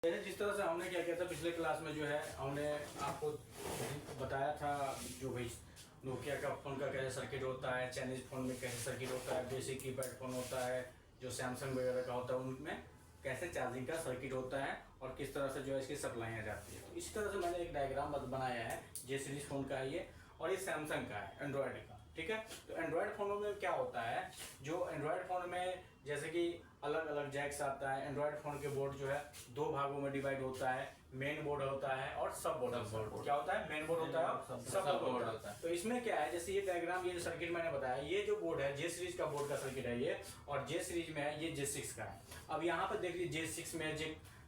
जिस तरह से हमने क्या किया था पिछले क्लास में जो है हमने आपको बताया था जो भाई नोकिया का फ़ोन का कैसे सर्किट होता है, चाइनीज़ फ़ोन में कैसे सर्किट होता है, बेसिक कीपैड फ़ोन होता है, जो सैमसंग वगैरह का होता है उनमें कैसे चार्जिंग का सर्किट होता है और किस तरह से जो है इसकी सप्लाई आ जाती है। तो इसी तरह से मैंने एक डायग्राम बनाया है। जे सीरीज फ़ोन का है ये और ये सैमसंग का है, एंड्रॉयड का। ठीक है, तो एंड्रॉयड फ़ोनों में क्या होता है, जो एंड्रॉयड फ़ोन में जैसे कि अलग अलग जैक्स आता है। एंड्रॉयड फ़ोन के बोर्ड जो है दो भागों में डिवाइड होता है, मेन बोर्ड होता है और सब बोर्ड। क्या होता है, मेन बोर्ड होता है और सब बोर्ड होता है। तो इसमें क्या है, जैसे ये डायग्राम, ये जो सर्किट मैंने बताया, ये जो बोर्ड है जे सीरीज का बोर्ड का सर्किट है ये, और जे सीरीज में है ये J6 का है। अब यहाँ पर देख लीजिए J6 में,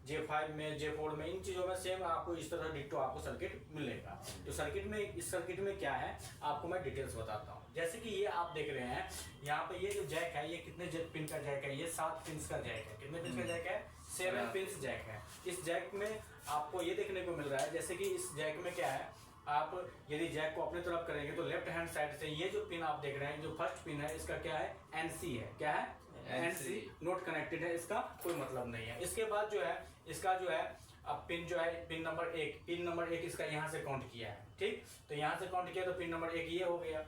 J5 में, J4 में, इन चीज़ों में सेम आपको इस तरह डिट्टो आपको सर्किट मिलेगा। तो सर्किट में, इस सर्किट में क्या है आपको मैं डिटेल्स बताता हूँ। जैसे कि ये आप देख रहे हैं यहाँ पे, ये जो जैक है ये कितने पिन का जैक है, ये 7 पिन का जैक है। कितने पिन का जैक है? 7 पिन जैक है। इस जैक में आपको ये देखने को मिल रहा है, जैसे कि इस जैक में क्या है, आप यदि जैक को अपनी तरफ करेंगे तो लेफ्ट हैंड साइड से ये जो पिन आप देख रहे हैं, जो फर्स्ट पिन है इसका क्या है, NC है। क्या है? NC, नोट कनेक्टेड है, इसका कोई मतलब नहीं है। इसके बाद जो है इसका जो है अब पिन जो है, पिन नंबर एक इसका यहाँ से काउंट किया है। ठीक, तो यहाँ से काउंट किया तो पिन नंबर 1 ये हो गया।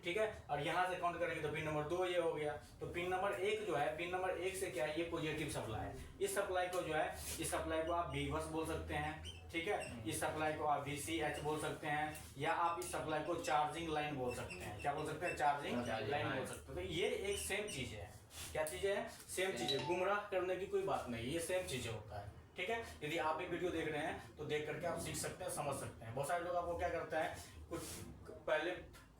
ठीक है, और यहाँ से काउंट करेंगे तो पिन नंबर 2 ये हो गया। तो पिन नंबर 1 जो है, पिन नंबर 1 से क्या है, ये पॉजिटिव सप्लाई है। इस सप्लाई को जो है, इस सप्लाई को आप V-बस बोल सकते हैं। ठीक है, इस सप्लाई को आप VCH बोल सकते हैं, या आप इस सप्लाई को चार्जिंग लाइन बोल सकते हैं। क्या बोल सकते हैं? चार्जिंग लाइन बोल सकते हैं। तो ये एक सेम चीज है। क्या चीज है? सेम चीज है। गुमराह करने की कोई बात नहीं, ये सेम चीजें होता है। ठीक है, यदि आप एक वीडियो देख रहे हैं तो देख करके आप सीख सकते हैं, समझ सकते हैं। बहुत सारे लोग आपको क्या करते हैं, कुछ पहले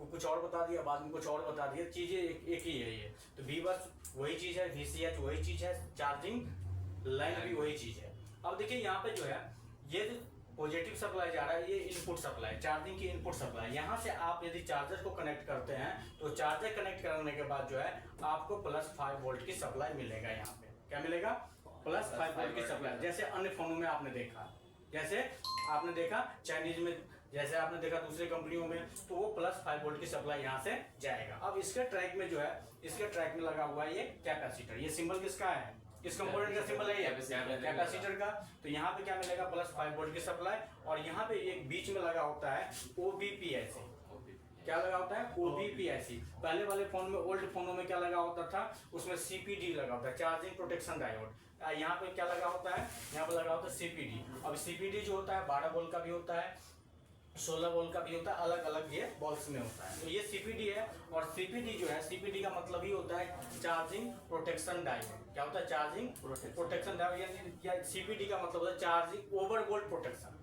कुछ और बता दिया, बाद में कुछ और बता दिया, चीजें एक ही है। ये तो V-बस वही चीज है, VCH वही चीज है, चार्जिंग लाइन भी वही चीज है। अब देखिए यहाँ पे जो है, ये जो पॉजिटिव सप्लाई जा रहा है ये इनपुट सप्लाई, चार्जिंग की इनपुट सप्लाई। यहाँ से आप यदि चार्जर को कनेक्ट करते हैं तो चार्जर कनेक्ट करने के बाद जो है आपको +5 वोल्ट की सप्लाई मिलेगा। यहाँ पे क्या मिलेगा? +5 वोल्ट की सप्लाई। जैसे अन्य फोनों में आपने देखा, जैसे आपने देखा चाइनीज में, जैसे आपने देखा दूसरे कंपनियों में, तो वो +5 वोल्ट की सप्लाई यहाँ से जाएगा। अब इसके ट्रैक में जो है, इसके ट्रैक में लगा हुआ है ये कैपेसिटर। ये सिंबल किसका है? किस कंपोनेंट का सिंबल है? ये कैपेसिटर का। तो यहाँ पे क्या मिलेगा? +5 वोल्ट की सप्लाई। और यहाँ पे एक बीच में लगा होता है OBPIC। क्या लगा होता है? OBPIC। पहले वाले फोन में, ओल्ड फोनों में क्या लगा होता था, उसमें CPD लगा होता है, चार्जिंग प्रोटेक्शन डायोड। यहाँ पे क्या लगा होता है? यहाँ पे लगा होता है CPD। अब CPD जो होता है 12 वोल्ट का भी होता है, 16 वोल्ट का भी होता है, अलग अलग ये बॉक्स में होता है। तो ये CPD है। और CPD जो है, CPD का मतलब ही होता है चार्जिंग प्रोटेक्शन डायोड। क्या होता है? Charging protection diode. या CPD का मतलब होता है charging over volt protection.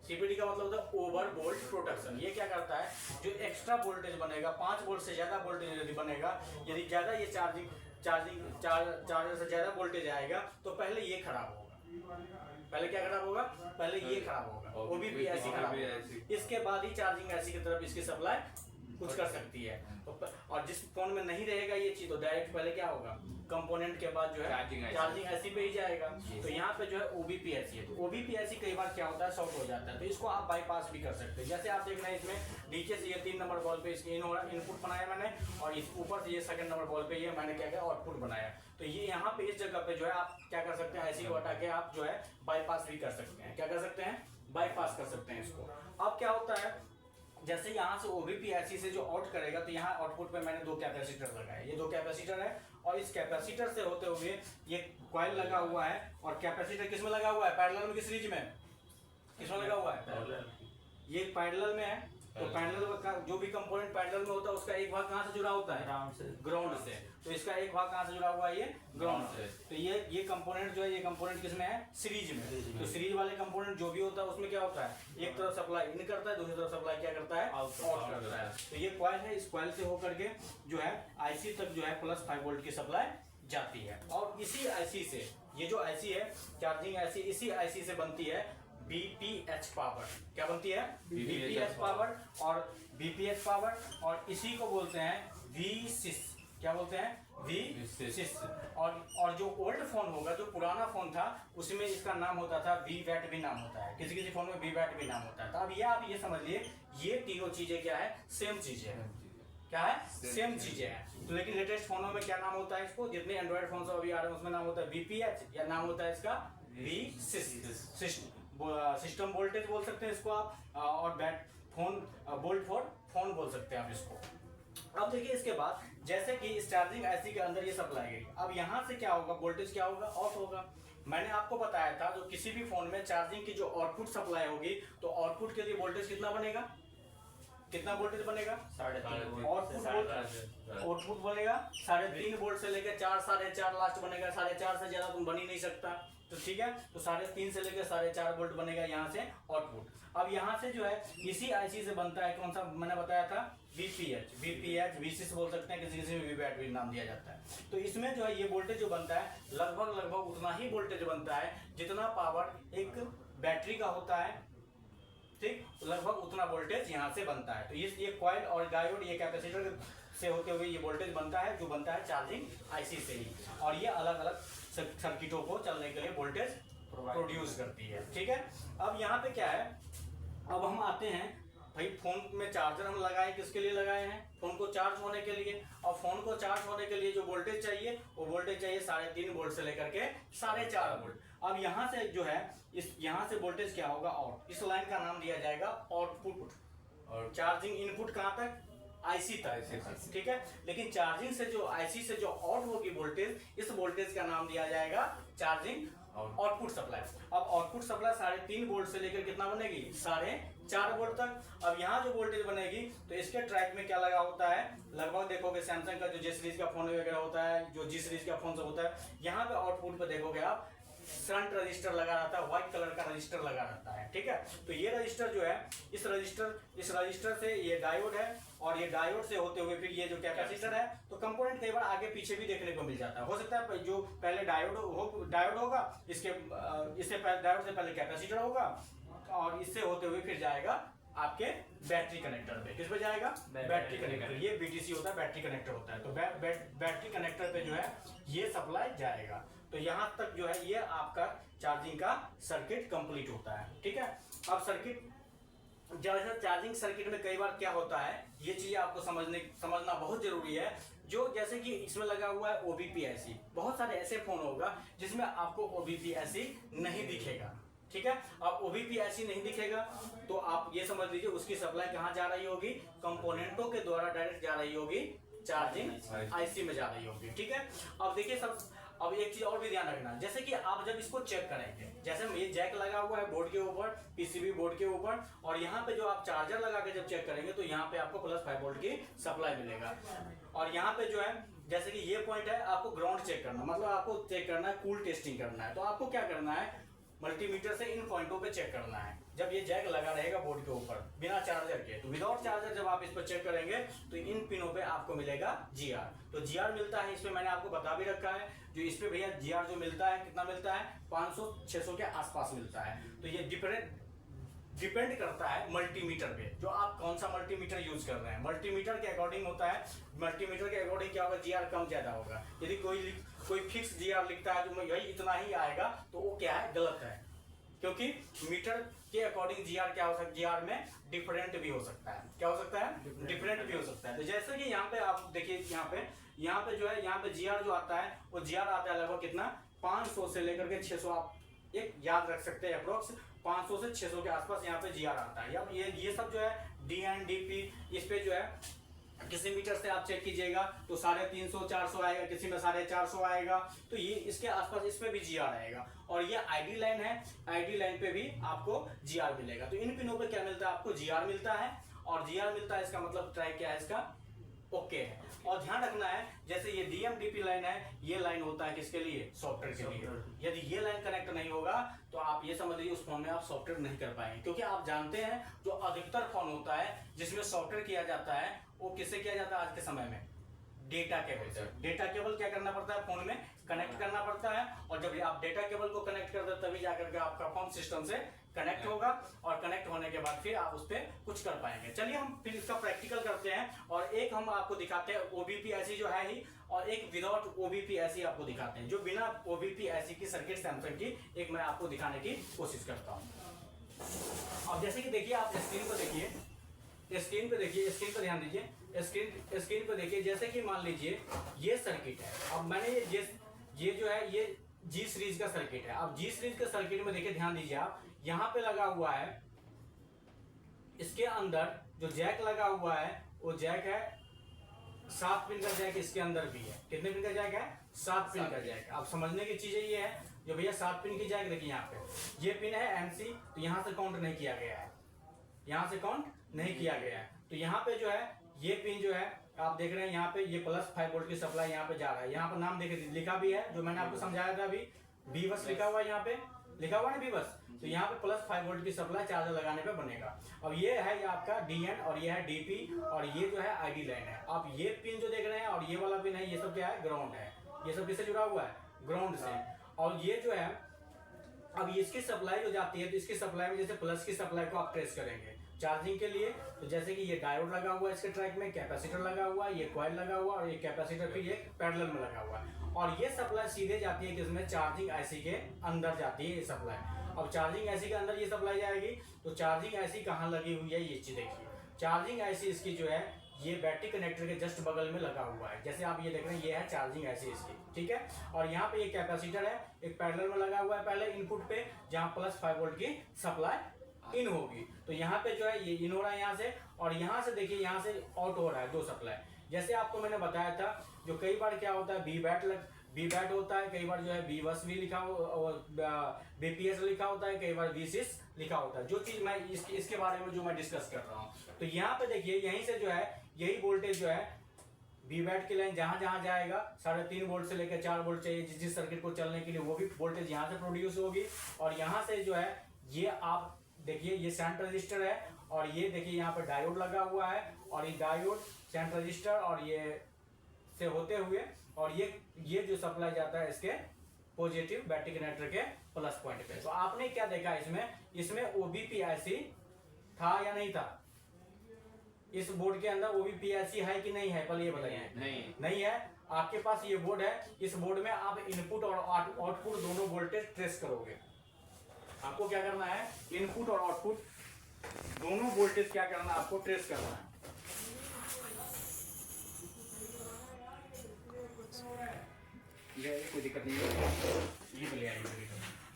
CPD का मतलब होता है ओवर वोल्ट प्रोटेक्शन। ये क्या करता है, जो एक्स्ट्रा वोल्टेज बनेगा, 5 वोल्ट से ज्यादा वोल्टेज यदि बनेगा, यदि ज्यादा ये चार्जर से ज्यादा वोल्टेज आएगा तो पहले ये खराब होगा। पहले क्या खराब होगा? पहले ये खराब होगा, OBPIC खराब होगा। इसके बाद ही चार्जिंग IC की तरफ इसकी सप्लाई कुछ कर सकती है। तो और जिस फोन में नहीं रहेगा ये चीज, तो डायरेक्ट पहले क्या होगा, कंपोनेंट के बाद जो है चार्जिंग IC पे ही जाएगा। तो यहाँ पे जो है OBPIC है। तो OBPIC कई बार क्या होता है, शॉर्ट हो जाता है, तो इसको आप बाईपास भी कर सकते हैं। जैसे आप देख रहे हैं इसमें नीचे से ये 3 नंबर बॉल पे इसकी इनपुट बनाया मैंने, और इस ऊपर से ये 2nd नंबर बॉल पे ये मैंने क्या किया, आउटपुट बनाया। तो ये यहाँ पे इस जगह पे जो है आप क्या कर सकते हैं, IC को हटा के आप जो है बाईपास भी कर सकते हैं। क्या कर सकते हैं? बाईपास कर सकते हैं इसको। अब क्या होता है, जैसे यहाँ से OBPIC से जो आउट करेगा, तो यहाँ आउटपुट पे मैंने 2 कैपेसिटर लगाए। ये 2 कैपेसिटर है, और इस कैपेसिटर से होते हुए ये कॉइल लगा हुआ है। और कैपेसिटर किस में लगा हुआ है? पैरेलल में, किस सीरीज में, किसमें लगा हुआ है? ये पैरेलल में है। तो पैरेलल का जो भी कंपोनेंट पैरेलल में होता है उसका एक भाग कहाँ से जुड़ा होता है? ग्राउंड से। तो इसका एक भाग कहाँ से जुड़ा हुआ है? ये ग्राउंड से। तो ये कंपोनेंट जो है, ये कंपोनेंट किसमें है? सीरीज में। तो सीरीज वाले कंपोनेंट जो भी होता है उसमें क्या होता है, एक तरफ सप्लाई इन करता है, दूसरी तरफ सप्लाई क्या करता है? आउट करता है। तो ये कॉइल है, इस कॉइल से होकर के जो है IC तक जो है +5 वोल्ट की सप्लाई जाती है। और इसी IC से, ये जो IC है चार्जिंग IC, इसी IC से बनती है BPH पावर। क्या बनती है? BPH power. और BPH पावर, और इसी को बोलते हैं V6। क्या बोलते हैं? V6। और जो ओल्ड फोन होगा, जो पुराना फोन था, उसमें इसका नाम होता था VWAT भी नाम होता है, किसी किसी फोन में VWAT भी नाम होता है। तो अब ये आप ये समझ लिए, ये तीनों चीजें क्या है? सेम चीजें है। क्या है? सेम चीजें हैं। तो लेकिन लेटेस्ट फोनों में क्या नाम होता है इसको, जितने एंड्रॉइड फोन अभी आ रहे हैं उसमें नाम होता है VPH, या नाम होता है इसका सिस्टम वोल्टेज बोल सकते हैं इसको आप, और bat phone bolt for phone बोल सकते हैं आप इसको। अब देखिए इसके बाद जैसे कि इस चार्जिंग आईसी के अंदर ये सप्लाई गई, अब यहाँ से क्या होगा, वोल्टेज क्या होगा, ऑफ होगा। मैंने आपको बताया था जो किसी भी फोन में चार्जिंग की जो आउटपुट सप्लाई होगी तो आउटपुट के लिए वोल्टेज कितना बनेगा, कितना वोल्टेज बनेगा, 3.5 आउटपुट बनेगा 3.5 वोल्ट से लेकर 4, 4.5 लास्ट बनेगा, 4.5 से ज्यादा तुम बन ही नहीं सकता। तो ठीक है, तो 3.5 से लेकर 4.5 वोल्ट बनेगा यहाँ से आउटपुट। अब यहाँ से जो है इसी आईसी से बनता है कौन सा, मैंने बताया था VPH VCC बोल सकते हैं, किसी किसी में VBAT भी नाम दिया जाता है। तो इसमें जो है ये वोल्टेज जो बनता है लगभग उतना ही वोल्टेज बनता है जितना पावर एक बैटरी का होता है, ठीक, लगभग उतना वोल्टेज यहाँ से बनता है। तो ये कॉइल और डायोड ये कैपेसिटर से होते हुए ये वोल्टेज बनता है जो बनता है चार्जिंग आईसी से ही, और ये अलग अलग सर्किटों को चलने के लिए वोल्टेज प्रोड्यूस करती है। ठीक है, अब यहाँ पे क्या है, अब हम आते हैं भाई फोन में चार्जर हम लगाए, किसके लिए लगाए हैं, फोन को चार्ज होने के लिए। और फोन को चार्ज होने के लिए जो वोल्टेज चाहिए वो वोल्टेज चाहिए 3.5 वोल्ट से लेकर के 4.5 वोल्ट। अब यहाँ से जो है इस यहाँ से वोल्टेज क्या होगा, आउट, इस लाइन का नाम दिया जाएगा आउटपुट, और चार्जिंग इनपुट कहाँ तक, आईसी तक, ठीक है। लेकिन चार्जिंग से जो आईसी से जो आउट होगी वोल्टेज, इस वोल्टेज का नाम दिया जाएगा चार्जिंग आउटपुट सप्लाई। अब आउटपुट सप्लाई 3.5 वोल्ट से लेकर कितना बनेगी, 4.5 वोल्ट तक। अब यहाँ जो वोल्टेज बनेगी तो इसके ट्रैक में क्या लगा होता है, लगभग देखोगे सैमसंग का जो जे सीरीज का फोन वगैरह होता है, जो जी सीरीज का फोन सब होता है, यहाँ पे आउटपुट पे देखोगे आप फ्रंट रजिस्टर लगा रहता है, व्हाइट कलर का रजिस्टर लगा रहता है, ठीक है। तो ये रजिस्टर जो है इस रजिस्टर से ये डायोड है, और ये डायोड से होते हुए फिर ये जो कैपेसिटर है, तो कंपोनेंट कई बार आगे पीछे भी देखने को मिल जाता है। हो सकता है जो पहले डायोड होगा, इससे पहले डायोड से पहले कैपेसिटर होगा, और इससे होते हुए फिर जाएगा आपके बैटरी कनेक्टर पे। किस पे जाएगा, बैटरी कनेक्टर। ये बीटीसी होता है, बैटरी कनेक्टर होता है। तो बैटरी कनेक्टर पे जो है ये सप्लाई जाएगा। तो यहाँ तक जो है ये आपका चार्जिंग का सर्किट कंप्लीट होता है, ठीक है। अब सर्किट जैसे चार्जिंग सर्किट में कई बार क्या होता है, ये चीजें आपको समझना बहुत जरूरी है। जो जैसे कि इसमें लगा हुआ है OBP-IC, बहुत सारे ऐसे फोन होगा जिसमें आपको OBP-IC नहीं दिखेगा, ठीक है। अब OBP-IC नहीं दिखेगा तो आप ये समझ लीजिए उसकी सप्लाई कहाँ जा रही होगी, कंपोनेंटों के द्वारा डायरेक्ट जा रही होगी, चार्जिंग आईसी में जा रही होगी, ठीक है। अब देखिए अब एक चीज और भी ध्यान रखना, जैसे कि आप जब इसको चेक करेंगे, जैसे ये जैक लगा हुआ है बोर्ड के ऊपर, पीसीबी बोर्ड के ऊपर, और यहाँ पे जो आप चार्जर लगा के जब चेक करेंगे तो यहाँ पे आपको +5 वोल्ट की सप्लाई मिलेगा। और यहाँ पे जो है जैसे कि ये पॉइंट है, आपको ग्राउंड चेक करना, मतलब आपको चेक करना है, कूल टेस्टिंग करना है। तो आपको क्या करना है, मल्टीमीटर से इन पॉइंटों पे चेक करना है। जब ये जैक लगा रहेगा बोर्ड के ऊपर बिना चार्जर के, तो विदाउट चार्जर जब आप इस पर चेक करेंगे तो इन पिनों पे आपको मिलेगा GR। तो GR मिलता है, इसमें मैंने आपको बता भी रखा है, जो इस पे भैया GR जो मिलता है कितना मिलता है, 500-600 के आसपास मिलता है। तो ये डिपेंड करता है मल्टीमीटर पे, जो आप कौन सा मल्टीमीटर यूज कर रहे हैं। मल्टीमीटर के अकॉर्डिंग होता है, मल्टीमीटर के अकॉर्डिंग क्या होगा, GR कम ज्यादा होगा। यदि कोई फिक्स GR लिखता है जो यही इतना ही आएगा तो वो क्या है, गलत है, क्योंकि मीटर के अकॉर्डिंग GR क्या हो सकता है, GR में डिफरेंट भी हो सकता है। क्या हो सकता है, डिफरेंट भी हो सकता है। तो जैसे कि यहाँ पे आप देखिए, यहाँ पे जो है, यहाँ पे GR जो आता है वो GR आता है लगभग कितना, 500 से लेकर के 600, आप एक याद रख सकते हैं, अप्रोक्स 500 से 600 के आसपास यहाँ पे GR आता है। अब ये सब जो है DNDP, इस पे जो है किसी मीटर से आप चेक कीजिएगा तो 350-400 आएगा, किसी में 450 आएगा। तो ये इसके आसपास इसमें भी GR आएगा। और ये ID लाइन है, ID लाइन पे भी आपको GR मिलेगा। तो इन पिनों पे क्या मिलता है, आपको GR मिलता है, और GR मिलता है इसका मतलब ट्रैक क्या है, इसका ओके है। और ध्यान रखना है, जैसे ये DMDP लाइन है, ये लाइन होता है किसके लिए, सॉफ्टवेयर के लिए। यदि ये लाइन कनेक्ट नहीं होगा तो आप ये समझ लीजिए उस फोन में आप सॉफ्टवेयर नहीं कर पाएंगे, क्योंकि आप जानते हैं जो अधिकतर फोन होता है जिसमें सॉफ्टवेयर किया जाता है वो किससे किया जाता है आज के समय में, डेटा केबल से। डेटा केबल क्या करना पड़ता है, फोन में कनेक्ट करना पड़ता है, और जब आप डेटा केबल को कनेक्ट करते हैं तभी जाकर के आपका फोन सिस्टम से कनेक्ट होगा, और कनेक्ट होने के बाद फिर आप उस पर कुछ कर पाएंगे। चलिए हम फिर इसका प्रैक्टिकल करते हैं, और एक हम आपको दिखाते हैं OBP-IC जो है ही, और एक विदाउट OBP-IC आपको दिखाते हैं, जो बिना OBP-IC की सर्किट सैमसंग की एक मैं आपको दिखाने की कोशिश करता हूँ। अब जैसे कि देखिए, आप स्क्रीन पर देखिए, स्क्रीन पर ध्यान दीजिए, स्क्रीन पर देखिए, जैसे कि मान लीजिए ये सर्किट है। अब मैंने ये जो है जी सीरीज का सर्किट है। अब जी सीरीज के सर्किट में देखिए, ध्यान दीजिए आप, यहाँ पे लगा हुआ है, इसके अंदर जो जैक लगा हुआ है वो जैक है 7 पिन का जैक, इसके अंदर भी है। कितने पिन का जैक है? 7 पिन का जैक। अब समझने की चीजें ये है, जो भैया 7 पिन की जैक देखिए, यहाँ पे ये पिन है एमसी, तो यहाँ से काउंट नहीं किया गया है, यहाँ से काउंट नहीं किया गया है। तो यहाँ पे जो है ये पिन जो है आप देख रहे हैं, यहाँ पे ये +5 वोल्ट की सप्लाई यहाँ पे जा रहा है। यहाँ पर नाम देखिए लिखा भी है, जो मैंने आपको समझाया था अभी, बीवस लिखा हुआ है, यहाँ पे लिखा हुआ है ना बीवस। तो यहाँ पे +5 वोल्ट की सप्लाई चार्जर लगाने पे बनेगा। अब ये है ये आपका DN और ये है DP और ये जो है ID लाइन है। अब ये पिन जो देख रहे हैं और ये वाला पिन है, ये सब क्या है? ग्राउंड है। ये सब किससे जुड़ा हुआ है? ग्राउंड से। और ये जो है अब इसकी सप्लाई जो जाती है, तो इसकी सप्लाई में जैसे प्लस की सप्लाई को आप ट्रेस करेंगे चार्जिंग के लिए, तो जैसे कि ये डायोड लगा हुआ है इसके ट्रैक में, कैपेसिटर लगा हुआ है, ये कॉइल लगा हुआ है और ये कैपेसिटर फिर ये पैरेलल में लगा हुआ है। और ये सप्लाई सीधे जाती है किसमें? चार्जिंग आईसी के अंदर जाती है ये सप्लाई। अब चार्जिंग आईसी के अंदर ये सप्लाई जाएगी, तो चार्जिंग आईसी कहाँ लगी हुई है? ये चीज देखिए, चार्जिंग आईसी इसकी जो है ये बैटरी कनेक्टर के जस्ट बगल में लगा हुआ है। जैसे आप ये देख रहे हैं, ये है चार्जिंग आईसी इसकी, ठीक है। और यहाँ पे ये कैपेसिटर है, एक पैरेलल में लगा हुआ है पहले इनपुट पे, जहाँ +5 वोल्ट की सप्लाई इन होगी। तो यहाँ पे जो है ये इन हो रहा है यहाँ से, और यहाँ से देखिए यहाँ से आउट हो रहा है 2 सप्लाई। जैसे आपको मैंने बताया था, जो कई बार क्या होता है, बी बैट होता है, कई बार जो है बीवस भी लिखा हो और बीपीएस लिखा होता है, कई बार V6 लिखा होता है। जो चीज मैं इसके बारे में जो मैं डिस्कस कर रहा हूँ, तो यहाँ पे देखिए यहीं से जो है यही वोल्टेज जो है बी बैट की लाइन जहां जहां जाएगा 3.5 वोल्ट से लेकर 4 वोल्ट चाहिए जिस सर्किट को चलने के लिए, वो भी वोल्टेज यहाँ से प्रोड्यूस होगी। और यहाँ से जो है ये आप देखिए ये शंट रजिस्टर है, और ये देखिए यहाँ पर डायोड लगा हुआ है, और ये डायोड शंट रजिस्टर और ये से होते हुए, और ये जो सप्लाई जाता है इसके पॉजिटिव बैटरी कनेक्टर के प्लस पॉइंट पे। तो आपने क्या देखा इसमें OBP IC था या नहीं था? इस बोर्ड के अंदर OBP IC है कि नहीं है? पहले ये बताइए। नहीं है। आपके पास ये बोर्ड है, इस बोर्ड में आप इनपुट और आउटपुट दोनों वोल्टेज ट्रेस करोगे। आपको क्या करना है? इनपुट और आउटपुट दोनों वोल्टेज क्या करना है? आपको ट्रेस करना है। कोई दिक्कत नहीं है, ये तो ले आइए।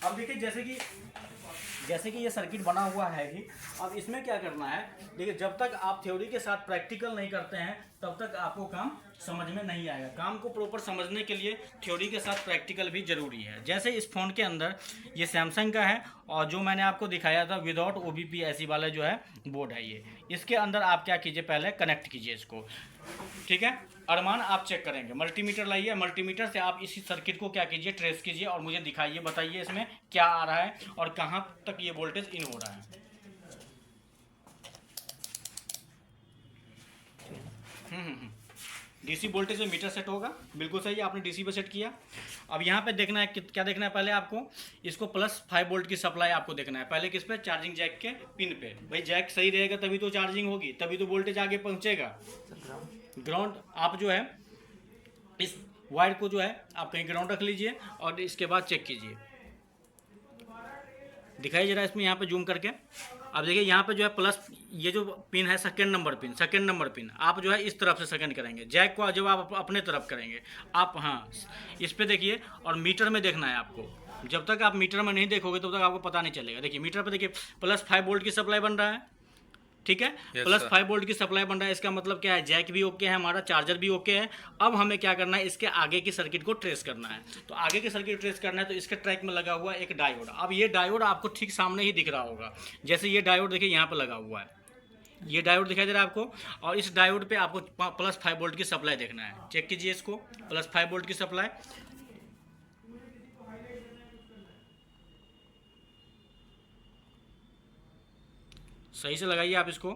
अब देखिए जैसे कि ये सर्किट बना हुआ है कि अब इसमें क्या करना है, देखिए जब तक आप थ्योरी के साथ प्रैक्टिकल नहीं करते हैं तब तक आपको काम समझ में नहीं आएगा। काम को प्रॉपर समझने के लिए थ्योरी के साथ प्रैक्टिकल भी जरूरी है। जैसे इस फ़ोन के अंदर ये सैमसंग का है, और जो मैंने आपको दिखाया था विदाउट OBP IC वाला जो है बोर्ड है ये, इसके अंदर आप क्या कीजिए, पहले कनेक्ट कीजिए इसको, ठीक है। अरमान आप चेक करेंगे, मल्टीमीटर लाइए, मल्टीमीटर से आप इसी सर्किट को क्या कीजिए, ट्रेस कीजिए और मुझे दिखाइए, बताइए इसमें क्या आ रहा है और कहाँ तक ये वोल्टेज इन हो रहा है। DC वोल्टेज में मीटर सेट होगा, बिल्कुल सही, आपने DC पे सेट किया। अब यहाँ पे देखना है क्या देखना है, पहले आपको इसको +5 वोल्ट की सप्लाई आपको देखना है। पहले किस पे? चार्जिंग जैक के पिन पे। भाई जैक सही रहेगा तभी तो चार्जिंग होगी, तभी तो वोल्टेज आगे पहुँचेगा। ग्राउंड आप जो है इस वायर को जो है आप कहीं ग्राउंड रख लीजिए और इसके बाद चेक कीजिए। दिखाइए जरा इसमें, यहाँ पे जूम करके। अब देखिए यहाँ पे जो है प्लस, ये जो पिन है सेकंड नंबर पिन आप जो है इस तरफ से सेकंड करेंगे। जैक को जब आप अपने तरफ करेंगे आप, हाँ इस पे देखिए, और मीटर में देखना है आपको। जब तक आप मीटर में नहीं देखोगे तब तक आपको पता नहीं चलेगा। देखिए मीटर पे देखिए +5 वोल्ट की सप्लाई बन रहा है, ठीक है। +5 वोल्ट की सप्लाई बन रहा है, इसका मतलब क्या है, जैक भी ओके है, हमारा चार्जर भी ओके है। अब हमें क्या करना है, इसके आगे की सर्किट को ट्रेस करना है। तो आगे की सर्किट ट्रेस करना है, तो इसके ट्रैक में लगा हुआ है एक डायोड। अब ये डायोड आपको ठीक सामने ही दिख रहा होगा, जैसे ये डायोड देखिए यहाँ पर लगा हुआ है, ये डायोड दिखाई दे रहा है आपको, और इस डायोड पे आपको +5 वोल्ट की सप्लाई देखना है। चेक कीजिए इसको, +5 वोल्ट की सप्लाई। सही से लगाइए आप इसको,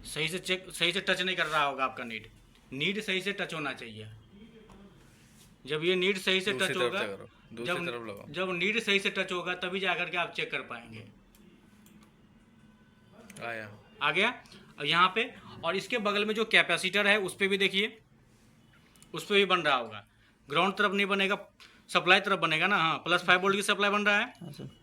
सही से टच नहीं कर रहा होगा आपका नीड सही से टच होना चाहिए। जब ये नीड सही से टच होगा, जब नीड सही से टच होगा तभी जाकर के आप चेक कर पाएंगे। आ गया। अब यहाँ पे और इसके बगल में जो कैपेसिटर है उस पर भी देखिए, उस पर भी बन रहा होगा। ग्राउंड तरफ नहीं बनेगा, सप्लाई तरफ बनेगा ना। हाँ +5 वोल्ट की सप्लाई बन रहा है।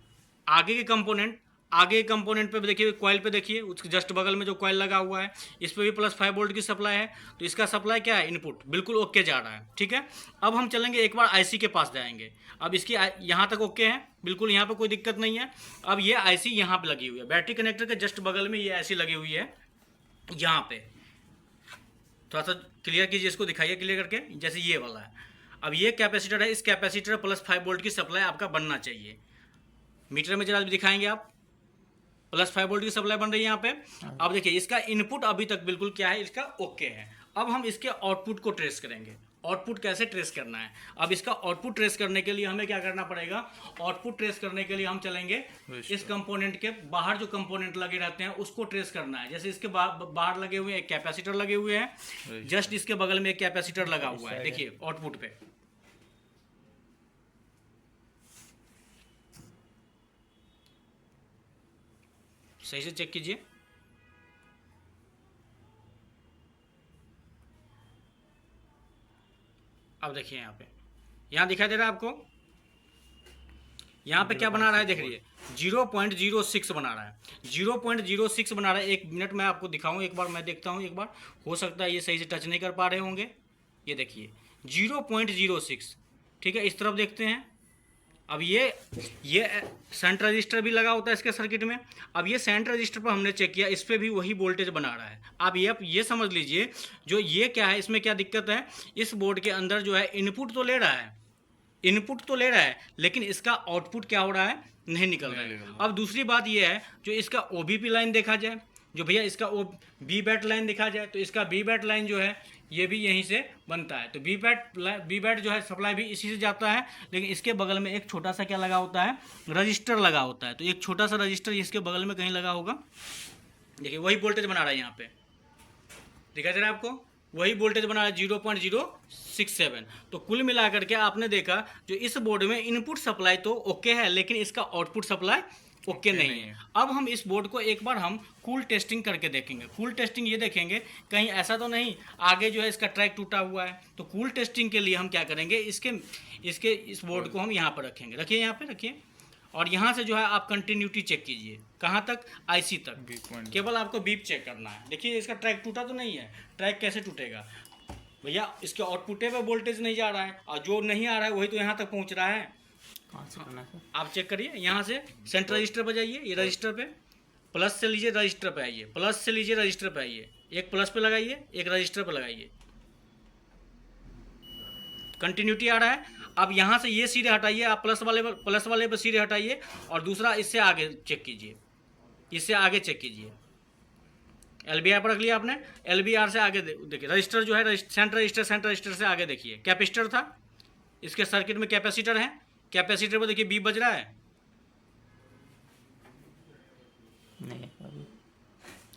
आगे के कंपोनेंट आगे कंपोनेंट पे देखिए, कॉइल पे देखिए, उसके जस्ट बगल में जो कॉइल लगा हुआ है इस पर भी +5 वोल्ट की सप्लाई है। तो इसका सप्लाई क्या है, इनपुट बिल्कुल ओके जा रहा है। ठीक है, अब हम चलेंगे एक बार आईसी के पास जाएंगे। अब इसकी यहाँ तक ओके है, बिल्कुल यहाँ पे कोई दिक्कत नहीं है। अब ये आईसी यहाँ पे लगी हुई है, बैटरी कनेक्टर के जस्ट बगल में ये आईसी लगी हुई है यहाँ पे। थोड़ा सा क्लियर कीजिए, इसको दिखाइए क्लियर करके, जैसे ये वाला है। अब ये कैपेसिटर है, इस कैपेसिटर +5 वोल्ट की सप्लाई आपका बनना चाहिए। मीटर में जरा दिखाएंगे आप, +5 वोल्ट की सप्लाई बन रही है यहाँ पे। अब देखिए इसका इनपुट अभी तक बिल्कुल क्या है, इसका ओके है। अब हम इसके आउटपुट को ट्रेस करेंगे। आउटपुट कैसे ट्रेस करना है, अब इसका आउटपुट ट्रेस करने के लिए हमें क्या करना पड़ेगा, आउटपुट ट्रेस करने के लिए हम चलेंगे इस कंपोनेंट के बाहर जो कंपोनेंट लगे रहते हैं उसको ट्रेस करना है। जैसे इसके बाहर लगे हुए एक कैपेसिटर लगे हुए हैं, जस्ट इसके बगल में एक कैपेसिटर लगा हुआ है, देखिए आउटपुट पे। सही से चेक कीजिए, अब देखिए यहाँ दिखाई दे रहा है आपको, यहाँ पे क्या बना रहा है, देख रही 0.06 बना रहा है, 0.06 बना रहा है। 1 मिनट में आपको दिखाऊं, एक बार मैं देखता हूँ, एक बार हो सकता है ये सही से टच नहीं कर पा रहे होंगे। ये देखिए 0.06, ठीक है। इस तरफ देखते हैं, अब ये सेंट रजिस्टर भी लगा होता है इसके सर्किट में। अब ये सेंट रजिस्टर पर हमने चेक किया, इस पर भी वही वोल्टेज बना रहा है। आप ये समझ लीजिए, जो ये क्या है, इसमें क्या दिक्कत है, इस बोर्ड के अंदर जो है इनपुट तो ले रहा है, लेकिन इसका आउटपुट क्या हो रहा है, नहीं निकल रहा है। अब दूसरी बात ये है, जो इसका ओबीपी लाइन देखा जाए, जो भैया इसका बी बैट लाइन देखा जाए, तो इसका बी बैट लाइन जो है ये भी यहीं से बनता है। तो बी बैट जो है सप्लाई भी इसी से जाता है, लेकिन इसके बगल में एक छोटा सा क्या लगा होता है, रजिस्टर लगा होता है। तो एक छोटा सा रजिस्टर इसके बगल में कहीं लगा होगा, देखिए वही वोल्टेज बना रहा है, यहाँ पे दिखाई दे रहा है आपको, वही वोल्टेज बना रहा है 0.067। तो कुल मिलाकर के आपने देखा, जो इस बोर्ड में इनपुट सप्लाई तो ओके है, लेकिन इसका आउटपुट सप्लाई ओके नहीं है। अब हम इस बोर्ड को एक बार हम कूल टेस्टिंग करके देखेंगे। कूल टेस्टिंग ये देखेंगे कहीं ऐसा तो नहीं आगे जो है इसका ट्रैक टूटा हुआ है। तो कूल टेस्टिंग के लिए हम क्या करेंगे, इस बोर्ड को हम यहाँ पर रखेंगे, रखिए यहाँ पे रखिए, और यहाँ से जो है आप कंटिन्यूटी चेक कीजिए, कहाँ तक, आईसी तक, केवल आपको बीप चेक करना है। देखिए इसका ट्रैक टूटा तो नहीं है, ट्रैक कैसे टूटेगा भैया, इसके आउटपुटे पे वोल्टेज नहीं जा रहा है, और जो नहीं आ रहा है वही तो यहाँ तक पहुँच रहा है। आप चेक करिए, यहाँ से सेंटर रजिस्टर पर जाइए, ये रजिस्टर पे प्लस से लीजिए, रजिस्टर पे आइए, प्लस से लीजिए, रजिस्टर पे आइए, एक प्लस पे लगाइए, एक रजिस्टर पे लगाइए, कंटिन्यूटी आ रहा है। अब यहाँ से ये सिरे हटाइए, आप प्लस वाले पे सिरे हटाइए, और दूसरा इससे आगे चेक कीजिए, इससे आगे चेक कीजिए। LBR पर रख लिया आपने, LBR से आगे देखिए, रजिस्टर जो है सेंट रजिस्टर से आगे देखिए, कैपेसिटर था, इसके सर्किट में कैपेसिटर है, कैपेसिटर पर देखिए बीप बज रहा है, नहीं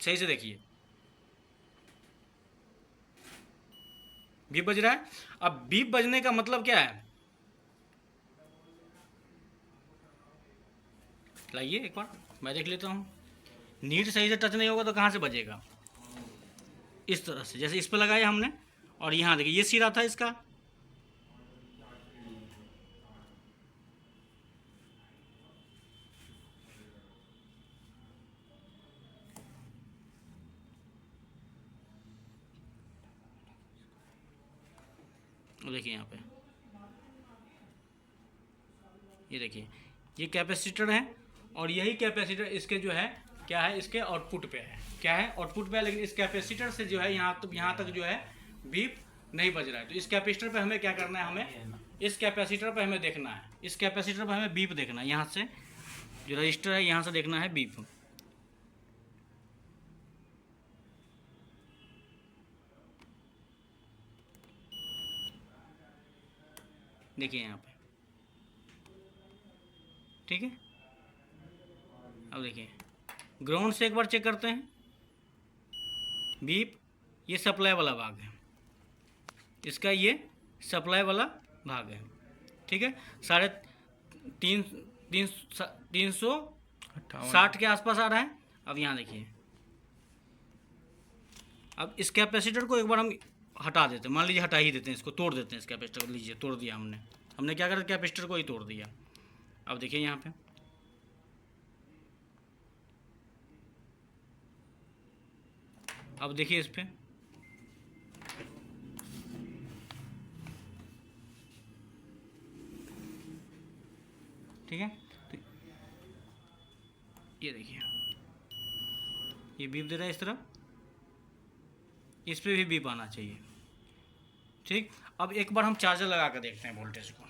सही से देखिए बीप बज रहा है। अब बीप बजने का मतलब क्या है, लाइए एक बार मैं देख लेता हूँ। नीड सही से टच नहीं होगा तो कहाँ से बजेगा, इस तरह से, जैसे इस पर लगाया हमने, और यहाँ देखिए ये सिरा था इसका, देखिए यहाँ पे, ये देखिए ये कैपेसिटर है, और यही कैपेसिटर इसके जो है क्या है, इसके आउटपुट पे है, क्या है, आउटपुट पे है। लेकिन इस कैपेसिटर से जो है यहाँ तक जो है बीप नहीं बज रहा है। तो इस कैपेसिटर पे हमें क्या करना है, हमें इस कैपेसिटर पे हमें देखना है, इस कैपेसिटर पे हमें बीप देखना है, यहाँ से जो रजिस्टर है यहाँ से देखना है बीप। देखिए यहाँ पे, ठीक है। अब देखिए ग्राउंड से एक बार चेक करते हैं, बीप, ये सप्लाई वाला भाग है, इसका ये सप्लाई वाला भाग है, ठीक है। 360 के आसपास आ रहा है। अब यहाँ देखिए, अब इस कैपेसिटर को एक बार हम हटा देते हैं, मान लीजिए हटा ही देते हैं, इसको तोड़ देते हैं, इस कैपेसिटर को, लीजिए तोड़ दिया हमने क्या करा, कैपेसिटर को ही तोड़ दिया। अब देखिए यहाँ पे अब देखिए इस पर, ठीक है। तो ये देखिए, ये बीप दे रहा है इस तरफ, इस पे भी बीप आना चाहिए, ठीक। अब एक बार हम चार्जर लगा कर देखते हैं वोल्टेज को।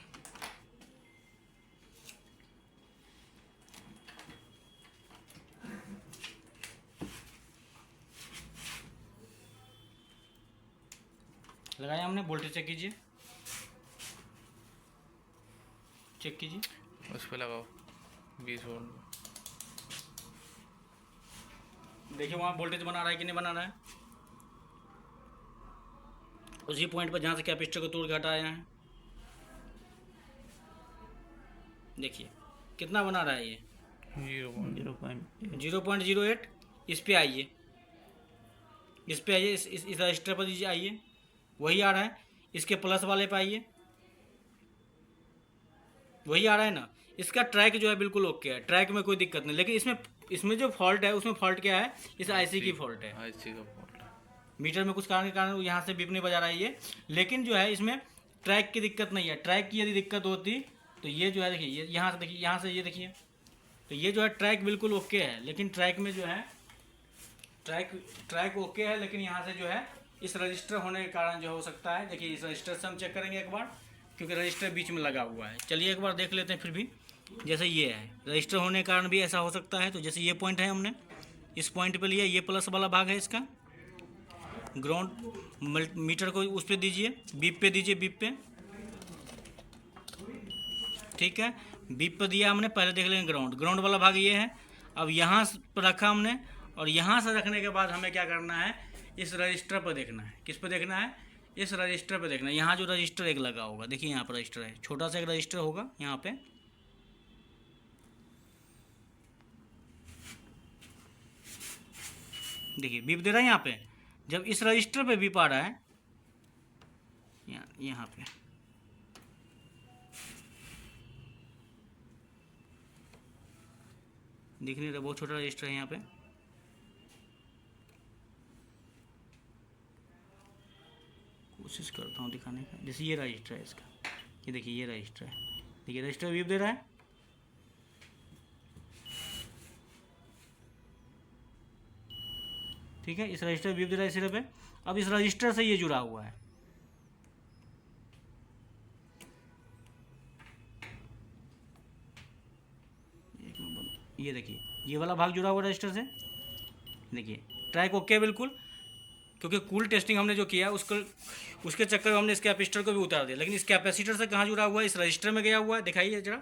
लगाया हमने, वोल्टेज चेक कीजिए, चेक कीजिए, उस पर लगाओ 20 वोल्ट। देखिए वहाँ वोल्टेज बना रहा है कि नहीं बना रहा है, उसी पॉइंट पर जहाँ से कैपेसिटर को तोड़ के हटाया है। देखिए कितना बना रहा है ये, 0.08। इस पे आइए, इस पे आइए, इस रजिस्टर पर दीजिए, आइए, वही आ रहा है। इसके प्लस वाले पे आइए, वही आ रहा है ना। इसका ट्रैक जो है बिल्कुल ओके है, ट्रैक में कोई दिक्कत नहीं। लेकिन इसमें जो फॉल्ट है, उसमें फॉल्ट क्या है, इस आईसी की फॉल्ट है, आईसी का फॉल्ट है। मीटर में कुछ कारण के कारण यहाँ से बीप नहीं बजा रहा है ये। लेकिन जो है इसमें ट्रैक की दिक्कत नहीं है। ट्रैक की यदि दिक्कत होती तो ये जो है, देखिए ये यहाँ से, देखिए यहाँ से ये देखिए, तो ये जो है ट्रैक बिल्कुल ओके है। लेकिन ट्रैक में जो है, ट्रैक ओके है, लेकिन यहाँ से जो है इस रजिस्टर होने के कारण जो हो सकता है। देखिए इस रजिस्टर से हम चेक करेंगे एक बार, क्योंकि रजिस्टर बीच में लगा हुआ है। चलिए एक बार देख लेते हैं फिर भी। जैसे ये है, रजिस्टर होने के कारण भी ऐसा हो सकता है। तो जैसे ये पॉइंट है, हमने इस पॉइंट पे लिया, ये प्लस वाला भाग है इसका, ग्राउंड मीटर को उस पर दीजिए, बीप पे दीजिए, बीप पे, ठीक है। बीप पे दिया हमने, पहले देख लेंगे ग्राउंड वाला भाग ये है। अब यहाँ पर रखा हमने, और यहाँ से रखने के बाद हमें क्या करना है, इस रजिस्टर पर देखना है। किस पर देखना है, इस रजिस्टर पर देखना है। यहाँ जो रजिस्टर एक लगा होगा, देखिए यहाँ पर रजिस्टर है, छोटा सा एक रजिस्टर होगा यहाँ पे। देखिए बीप दे रहा है यहाँ पे। जब इस रजिस्टर पे बीप आ रहा है, यहाँ पे, दिख नहीं रहा, बहुत छोटा रजिस्टर है यहाँ पे। कोशिश करता हूँ दिखाने का। जैसे ये रजिस्टर है इसका, ये देखिए ये रजिस्टर है, देखिए रजिस्टर बीप दे रहा है, ठीक है। इस रजिस्टर बीप दे रहा है सिरे पे। अब इस रजिस्टर से ये जुड़ा हुआ है, ये देखिए ये वाला भाग जुड़ा हुआ रजिस्टर से। देखिए ट्रैक ओके बिल्कुल, क्योंकि कूल टेस्टिंग हमने जो किया उसके चक्कर में हमने इस कैपेसिटर को भी उतार दिया। लेकिन इस कैपेसिटर से कहाँ जुड़ा हुआ है, इस रजिस्टर में गया हुआ है। दिखाइए जरा,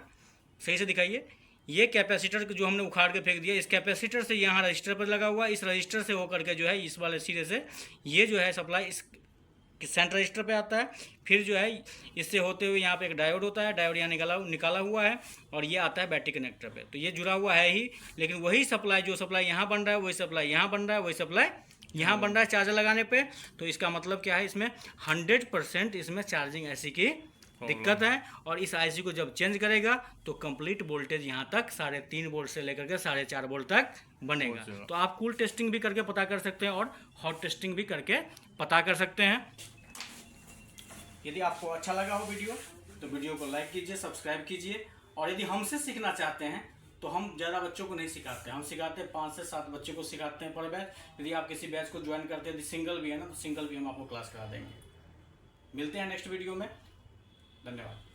सही से दिखाइए। ये कैपेसिटर जो हमने उखाड़ के फेंक दिया, इस कैपेसिटर से यहाँ रजिस्टर पर लगा हुआ है। इस रजिस्टर से होकर के जो है इस वाले सिरे से ये जो है सप्लाई इस सेंटर रजिस्टर पे आता है। फिर जो है इससे होते हुए यहाँ पे एक डायोड होता है, डायोड यहाँ निकाला हुआ है, और ये आता है बैटरी कनेक्टर पे। तो ये जुड़ा हुआ है ही, लेकिन वही सप्लाई, जो सप्लाई यहाँ बन रहा है वही सप्लाई यहाँ बन रहा है, वही सप्लाई यहाँ बन रहा है चार्जर लगाने पे। तो इसका मतलब क्या है, इसमें 100% इसमें चार्जिंग ऐसी की दिक्कत है। और इस आईसी को जब चेंज करेगा तो कंप्लीट वोल्टेज यहाँ तक 3.5 वोल्ट से लेकर के 4.5 वोल्ट तक बनेगा। तो आप कूल टेस्टिंग भी करके पता कर सकते हैं और हॉट टेस्टिंग भी करके पता कर सकते हैं। यदि आपको अच्छा लगा हो वीडियो तो वीडियो को लाइक कीजिए, सब्सक्राइब कीजिए। और यदि हमसे सीखना चाहते हैं तो हम ज़्यादा बच्चों को नहीं सिखाते, हम सिखाते हैं 5 से 7 बच्चों को सिखाते हैं पर बैच। यदि आप किसी बैच को ज्वाइन करते हैं, यदि सिंगल भी है ना, तो सिंगल भी हम आपको क्लास करा देंगे। मिलते हैं नेक्स्ट वीडियो में, धन्यवाद।